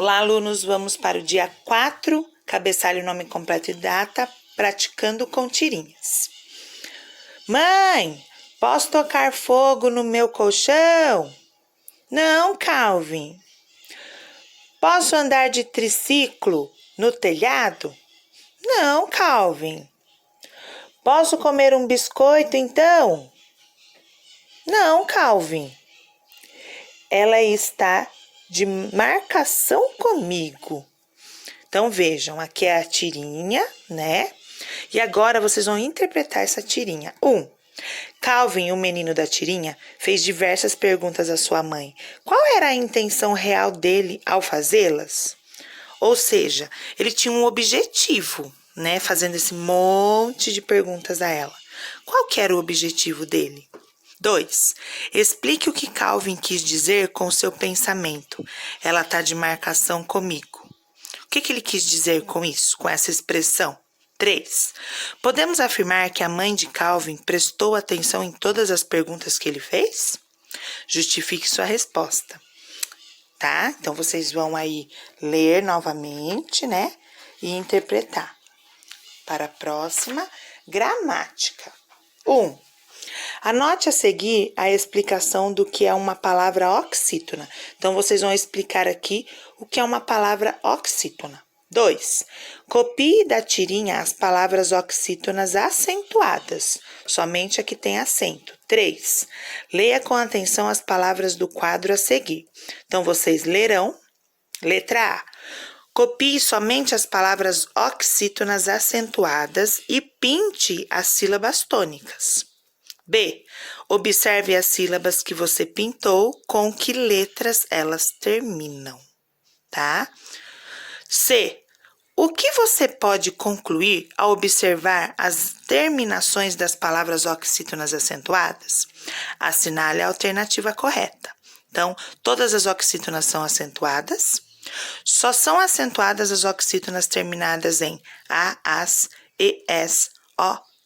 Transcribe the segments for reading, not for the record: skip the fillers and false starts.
Olá, alunos, vamos para o dia 4, cabeçalho, nome completo e data, praticando com tirinhas. Mãe, posso tocar fogo no meu colchão? Não, Calvin. Posso andar de triciclo no telhado? Não, Calvin. Posso comer um biscoito, então? Não, Calvin. Ela está de marcação comigo. Então, vejam, aqui é a tirinha, né? E agora vocês vão interpretar essa tirinha. 1. Calvin, o menino da tirinha, fez diversas perguntas à sua mãe. Qual era a intenção real dele ao fazê-las? Ou seja, ele tinha um objetivo, né? Fazendo esse monte de perguntas a ela. Qual que era o objetivo dele? 2. Explique o que Calvin quis dizer com o seu pensamento. Ela tá de marcação comigo. O que ele quis dizer com isso, com essa expressão? 3. Podemos afirmar que a mãe de Calvin prestou atenção em todas as perguntas que ele fez? Justifique sua resposta. Tá? Então, vocês vão aí ler novamente, né? E interpretar. Para a próxima, gramática. 1. Anote a seguir a explicação do que é uma palavra oxítona. Então, vocês vão explicar aqui o que é uma palavra oxítona. 2. Copie da tirinha as palavras oxítonas acentuadas, somente a que tem acento. 3. Leia com atenção as palavras do quadro a seguir. Então, vocês lerão. Letra A. Copie somente as palavras oxítonas acentuadas e pinte as sílabas tônicas. B. Observe as sílabas que você pintou, com que letras elas terminam, tá? C. O que você pode concluir ao observar as terminações das palavras oxítonas acentuadas? Assinale a alternativa correta. Então, todas as oxítonas são acentuadas. Só são acentuadas as oxítonas terminadas em a, as, es,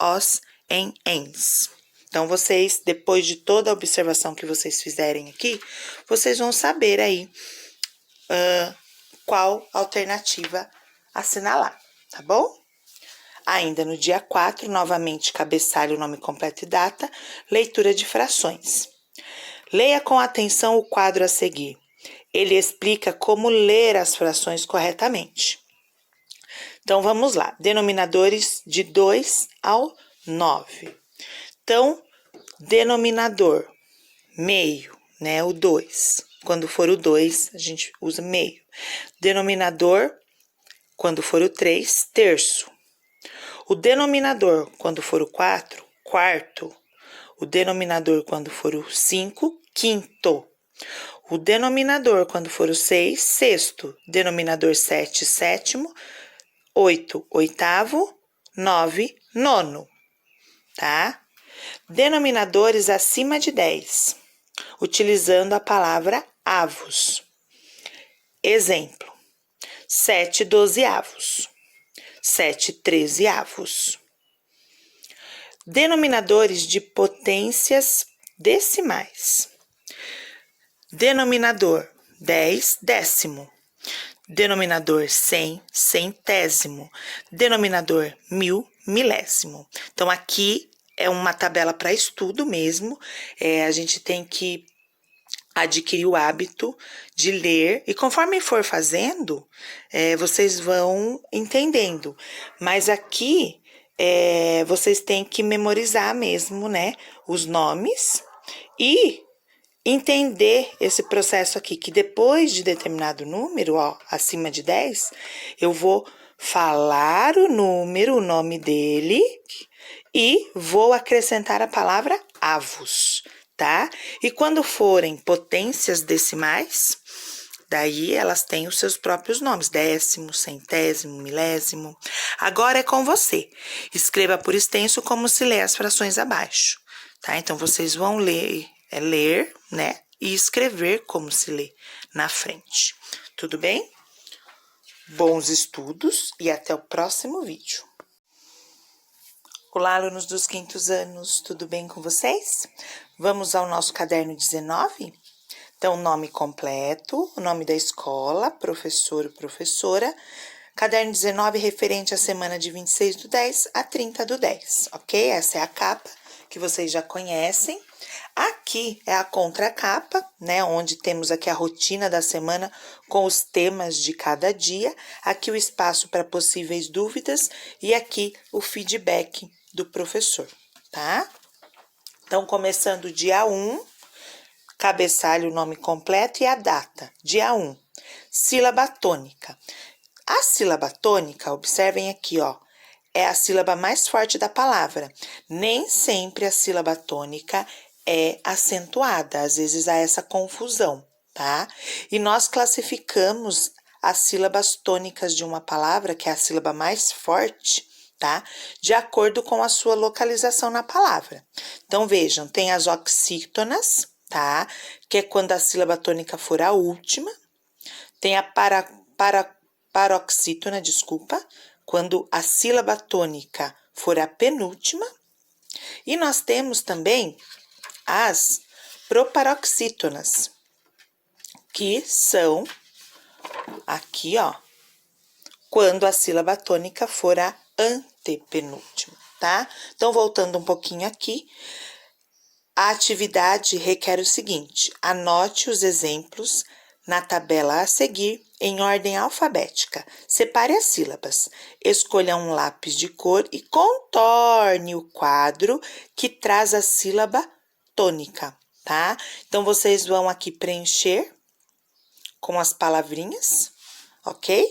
os, em, ens. Então, vocês, depois de toda a observação que vocês fizerem aqui, vocês vão saber aí qual alternativa assinalar, tá bom? Ainda no dia 4, novamente, cabeçalho, nome completo e data, leitura de frações. Leia com atenção o quadro a seguir. Ele explica como ler as frações corretamente. Então, vamos lá. Denominadores de 2 ao 9. Então, denominador, meio, né? O 2. Quando for o 2, a gente usa meio. Denominador, quando for o 3, terço. O denominador, quando for o 4, quarto. O denominador, quando for o 5, quinto. O denominador, quando for o 6, sexto. Denominador 7, sétimo. 8, oitavo. 9, nono. Tá? Denominadores acima de 10, utilizando a palavra avos. Exemplo: 7 dozeavos, 7 trezeavos. Denominadores de potências decimais. Denominador 10, décimo. Denominador 100, centésimo. Denominador 1000, milésimo. Então, aqui é uma tabela para estudo mesmo. A gente tem que adquirir o hábito de ler. E conforme for fazendo, vocês vão entendendo. Mas aqui, vocês têm que memorizar mesmo, né? Os nomes e entender esse processo aqui, que depois de determinado número, ó, acima de 10, eu vou falar o número, o nome dele, e vou acrescentar a palavra avos, tá? E quando forem potências decimais, daí elas têm os seus próprios nomes, décimo, centésimo, milésimo. Agora é com você. Escreva por extenso como se lê as frações abaixo, tá? Então, vocês vão ler, né? E escrever como se lê na frente. Tudo bem? Bons estudos e até o próximo vídeo. Olá, alunos dos quintos anos, tudo bem com vocês? Vamos ao nosso caderno 19? Então, nome completo, o nome da escola, professor ou professora, caderno 19, referente à semana de 26/10 a 30/10, ok? Essa é a capa que vocês já conhecem. Aqui é a contracapa, né? Onde temos aqui a rotina da semana com os temas de cada dia. Aqui o espaço para possíveis dúvidas e aqui o feedback do professor, tá? Então, começando dia 1, cabeçalho, nome completo e a data. Dia 1, sílaba tônica. A sílaba tônica, observem aqui, ó, é a sílaba mais forte da palavra. Nem sempre a sílaba tônica é acentuada, às vezes há essa confusão, tá? E nós classificamos as sílabas tônicas de uma palavra, que é a sílaba mais forte, tá? De acordo com a sua localização na palavra. Então, vejam, tem as oxítonas, tá? Que é quando a sílaba tônica for a última. Tem a paroxítona, desculpa, quando a sílaba tônica for a penúltima. E nós temos também as proparoxítonas, que são aqui, ó, quando a sílaba tônica for a antepenúltima, tá? Então, voltando um pouquinho aqui, a atividade requer o seguinte: anote os exemplos na tabela a seguir em ordem alfabética. Separe as sílabas. Escolha um lápis de cor e contorne o quadro que traz a sílaba tônica, tá? Então, vocês vão aqui preencher com as palavrinhas, ok?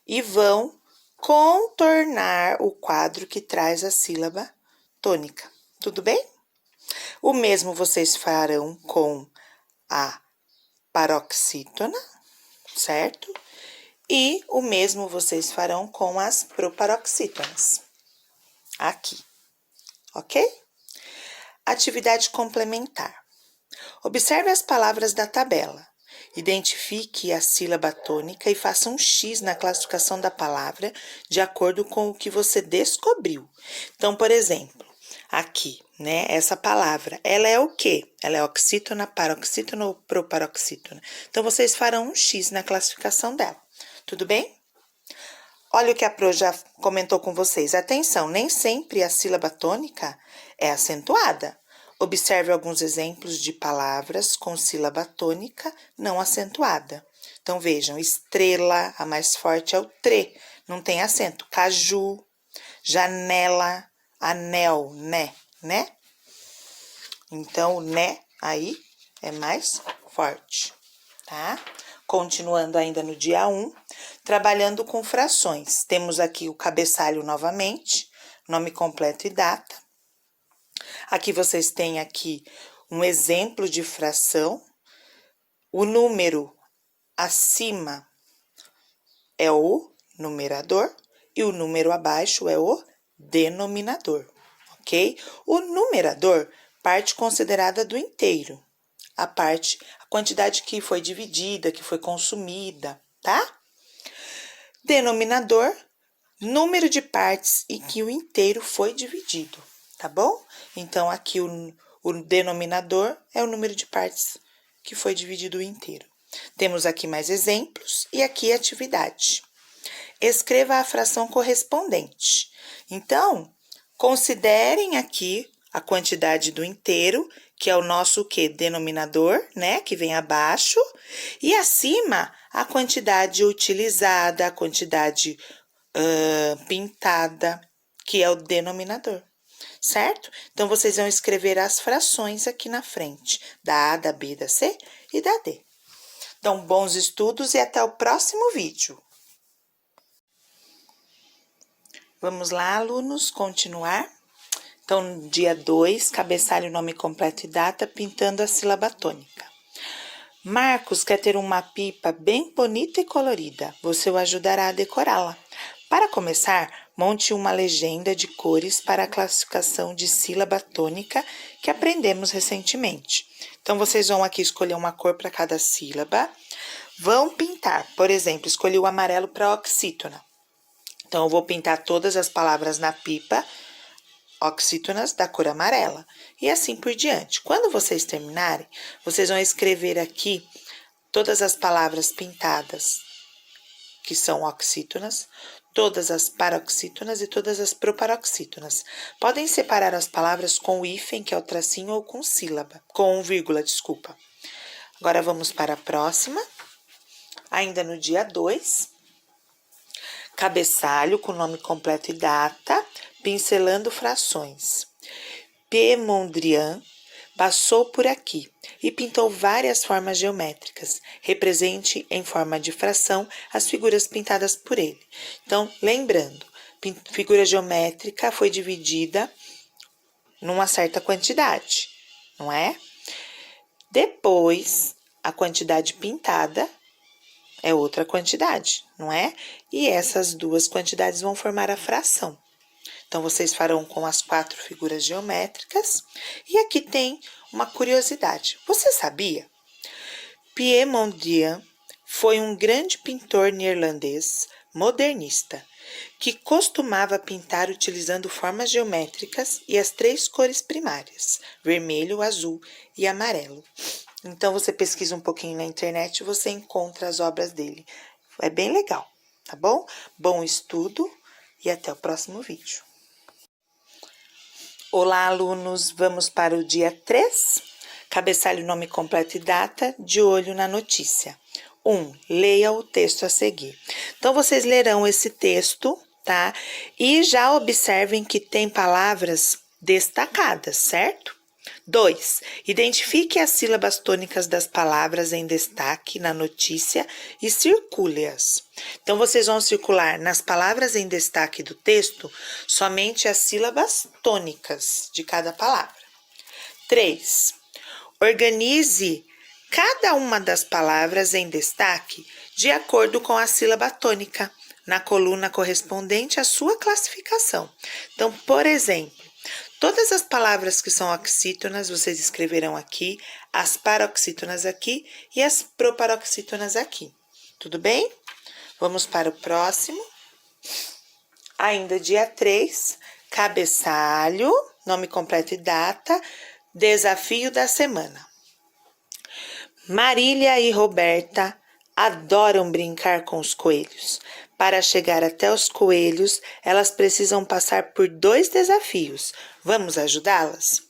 E vão contornar o quadro que traz a sílaba tônica. Tudo bem? O mesmo vocês farão com a paroxítona, certo? E o mesmo vocês farão com as proparoxítonas. Aqui, ok? Atividade complementar. Observe as palavras da tabela. Identifique a sílaba tônica e faça um X na classificação da palavra de acordo com o que você descobriu. Então, por exemplo, aqui, né, essa palavra, ela é o quê? Ela é oxítona, paroxítona ou proparoxítona? Então, vocês farão um X na classificação dela, tudo bem? Olha o que a Pro já comentou com vocês. Atenção, nem sempre a sílaba tônica é acentuada. Observe alguns exemplos de palavras com sílaba tônica não acentuada. Então, vejam, estrela, a mais forte é o tre, não tem acento. Caju, janela, anel, né? Então, o né aí é mais forte, tá? Continuando ainda no dia 1, trabalhando com frações. Temos aqui o cabeçalho novamente, nome completo e data. Aqui vocês têm aqui um exemplo de fração. O número acima é o numerador e o número abaixo é o denominador, ok? O numerador, parte considerada do inteiro. A quantidade que foi dividida, que foi consumida, tá? Denominador, número de partes em que o inteiro foi dividido, tá bom? Então, aqui o denominador é o número de partes que foi dividido o inteiro. Temos aqui mais exemplos e aqui a atividade. Escreva a fração correspondente. Então, considerem aqui a quantidade do inteiro, que é o nosso o quê? Denominador, né? Que vem abaixo. E acima, a quantidade utilizada, a quantidade pintada, que é o denominador, certo? Então, vocês vão escrever as frações aqui na frente, da A, da B, da C e da D. Então, bons estudos e até o próximo vídeo. Vamos lá, alunos, continuar. Então, dia 2, cabeçalho, nome completo e data, pintando a sílaba tônica. Marcos quer ter uma pipa bem bonita e colorida. Você o ajudará a decorá-la. Para começar, monte uma legenda de cores para a classificação de sílaba tônica que aprendemos recentemente. Então, vocês vão aqui escolher uma cor para cada sílaba. Vão pintar, por exemplo, escolhi o amarelo para oxítona. Então, eu vou pintar todas as palavras na pipa oxítonas da cor amarela. E assim por diante. Quando vocês terminarem, vocês vão escrever aqui todas as palavras pintadas, que são oxítonas, todas as paroxítonas e todas as proparoxítonas. Podem separar as palavras com o hífen, que é o tracinho, ou com sílaba, com vírgula, desculpa. Agora vamos para a próxima. Ainda no dia 2, cabeçalho com nome completo e data, pincelando frações. P. Mondrian passou por aqui e pintou várias formas geométricas. Represente em forma de fração as figuras pintadas por ele. Então, lembrando, figura geométrica foi dividida numa certa quantidade, não é? Depois, a quantidade pintada é outra quantidade, não é? E essas duas quantidades vão formar a fração. Então, vocês farão com as 4 figuras geométricas. E aqui tem uma curiosidade. Você sabia? Pierre Mondrian foi um grande pintor neerlandês modernista que costumava pintar utilizando formas geométricas e as 3 cores primárias, vermelho, azul e amarelo. Então, você pesquisa um pouquinho na internet e você encontra as obras dele. É bem legal, tá bom? Bom estudo e até o próximo vídeo. Olá, alunos! Vamos para o dia 3. Cabeçalho, nome completo e data, de olho na notícia. 1. Leia o texto a seguir. Então, vocês lerão esse texto, tá? E já observem que tem palavras destacadas, certo? 2. Identifique as sílabas tônicas das palavras em destaque na notícia e circule-as. Então, vocês vão circular nas palavras em destaque do texto somente as sílabas tônicas de cada palavra. 3. Organize cada uma das palavras em destaque de acordo com a sílaba tônica na coluna correspondente à sua classificação. Então, por exemplo, todas as palavras que são oxítonas, vocês escreverão aqui, as paroxítonas aqui e as proparoxítonas aqui. Tudo bem? Vamos para o próximo. Ainda dia 3, cabeçalho, nome completo e data, desafio da semana. Marília e Roberta adoram brincar com os coelhos. Para chegar até os coelhos, elas precisam passar por 2 desafios. Vamos ajudá-las?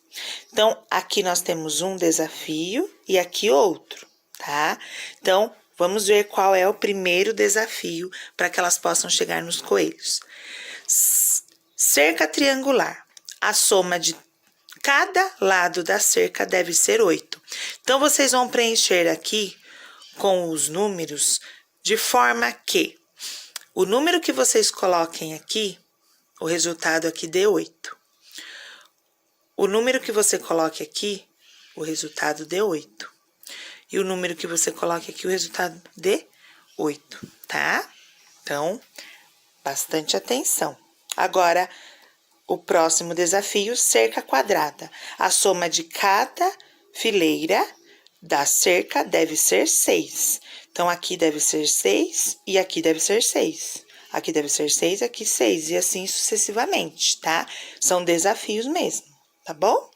Então, aqui nós temos um desafio e aqui outro, tá? Então, vamos ver qual é o primeiro desafio para que elas possam chegar nos coelhos. Cerca triangular. A soma de cada lado da cerca deve ser 8. Então, vocês vão preencher aqui com os números de forma que o número que vocês coloquem aqui, o resultado aqui dê 8. O número que você coloque aqui, o resultado dê 8. E o número que você coloque aqui, o resultado dê 8, tá? Então, bastante atenção. Agora, o próximo desafio, cerca quadrada. A soma de cada fileira da cerca deve ser 6. Então, aqui deve ser 6 e aqui deve ser 6. Aqui deve ser 6, aqui 6 e assim sucessivamente, tá? São desafios mesmo, tá bom?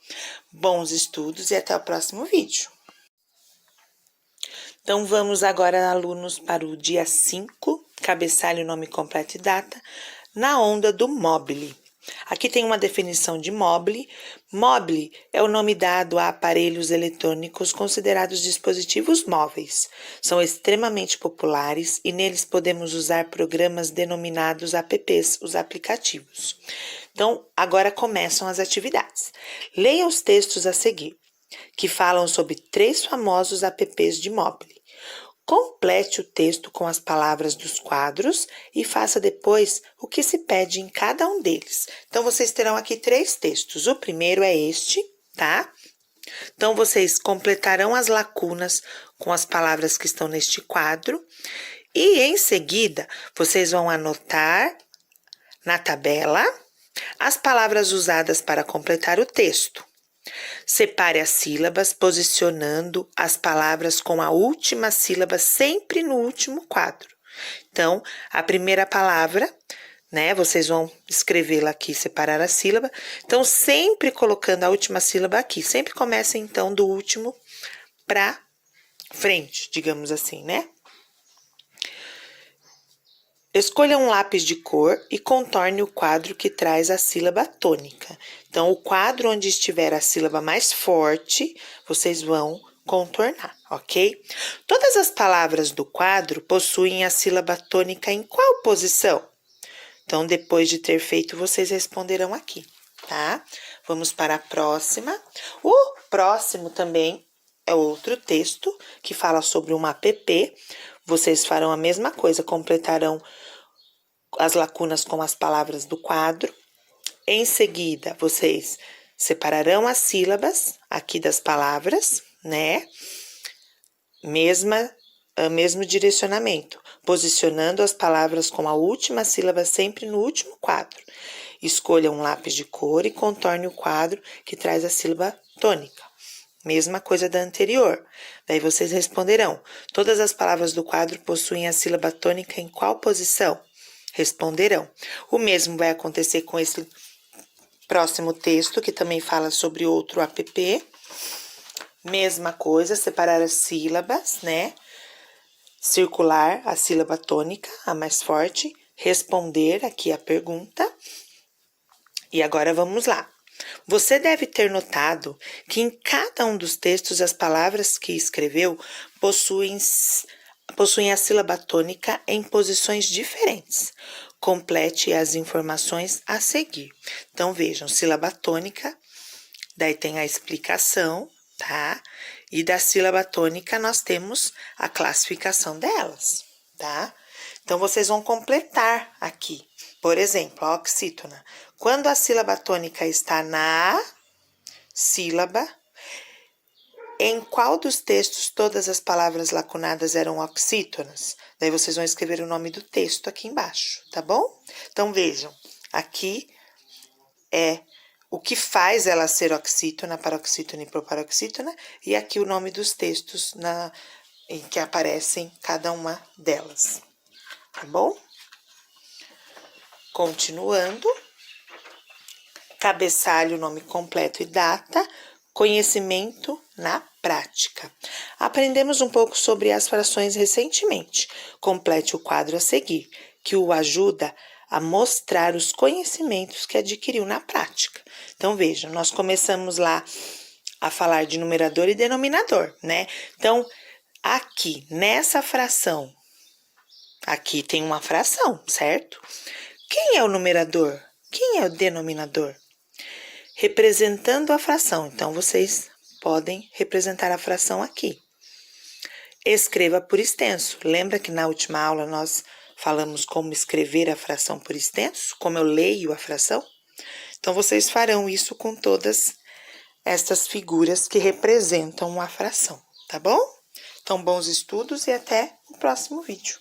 Bons estudos e até o próximo vídeo. Então, vamos agora, alunos, para o dia 5, cabeçalho, nome completo e data, na onda do mobile. Aqui tem uma definição de mobile. Mobile é o nome dado a aparelhos eletrônicos considerados dispositivos móveis. São extremamente populares e neles podemos usar programas denominados apps, os aplicativos. Então, agora começam as atividades. Leia os textos a seguir, que falam sobre 3 famosos apps de mobile. Complete o texto com as palavras dos quadros e faça depois o que se pede em cada um deles. Então, vocês terão aqui 3 textos. O primeiro é este, tá? Então, vocês completarão as lacunas com as palavras que estão neste quadro. E, em seguida, vocês vão anotar na tabela as palavras usadas para completar o texto. Separe as sílabas, posicionando as palavras com a última sílaba sempre no último quadro. Então, a primeira palavra né? Vocês vão escrevê-la aqui, separar a sílaba. Então, sempre colocando a última sílaba aqui. Sempre começa, então, do último para frente, digamos assim, né? Escolha um lápis de cor e contorne o quadro que traz a sílaba tônica. Então, o quadro onde estiver a sílaba mais forte, vocês vão contornar, ok? Todas as palavras do quadro possuem a sílaba tônica em qual posição? Então, depois de ter feito, vocês responderão aqui, tá? Vamos para a próxima. O próximo também é outro texto que fala sobre uma app. Vocês farão a mesma coisa, completarão as lacunas com as palavras do quadro. Em seguida, vocês separarão as sílabas aqui das palavras, né? Mesmo direcionamento, posicionando as palavras com a última sílaba sempre no último quadro. Escolha um lápis de cor e contorne o quadro que traz a sílaba tônica. Mesma coisa da anterior. Daí vocês responderão: todas as palavras do quadro possuem a sílaba tônica em qual posição? Responderão. O mesmo vai acontecer com esse próximo texto, que também fala sobre outro app. Mesma coisa, separar as sílabas, né? Circular a sílaba tônica, a mais forte. Responder aqui a pergunta. E agora vamos lá. Você deve ter notado que em cada um dos textos as palavras que escreveu possuem a sílaba tônica em posições diferentes. Complete as informações a seguir. Então, vejam, sílaba tônica, daí tem a explicação, tá? E da sílaba tônica nós temos a classificação delas, tá? Então, vocês vão completar aqui. Por exemplo, a oxítona. Quando a sílaba tônica está na sílaba, em qual dos textos todas as palavras lacunadas eram oxítonas? Daí vocês vão escrever o nome do texto aqui embaixo, tá bom? Então, vejam, aqui é o que faz ela ser oxítona, paroxítona e proparoxítona, e aqui o nome dos textos em que aparecem cada uma delas, tá bom? Continuando, cabeçalho, nome completo e data, conhecimento na prática. Aprendemos um pouco sobre as frações recentemente. Complete o quadro a seguir, que o ajuda a mostrar os conhecimentos que adquiriu na prática. Então, vejam, nós começamos lá a falar de numerador e denominador, né? Então, aqui, nessa fração, aqui tem uma fração, certo? Quem é o numerador? Quem é o denominador? Representando a fração. Então, vocês podem representar a fração aqui. Escreva por extenso. Lembra que na última aula nós falamos como escrever a fração por extenso? Como eu leio a fração? Então, vocês farão isso com todas estas figuras que representam a fração, tá bom? Então, bons estudos e até o próximo vídeo.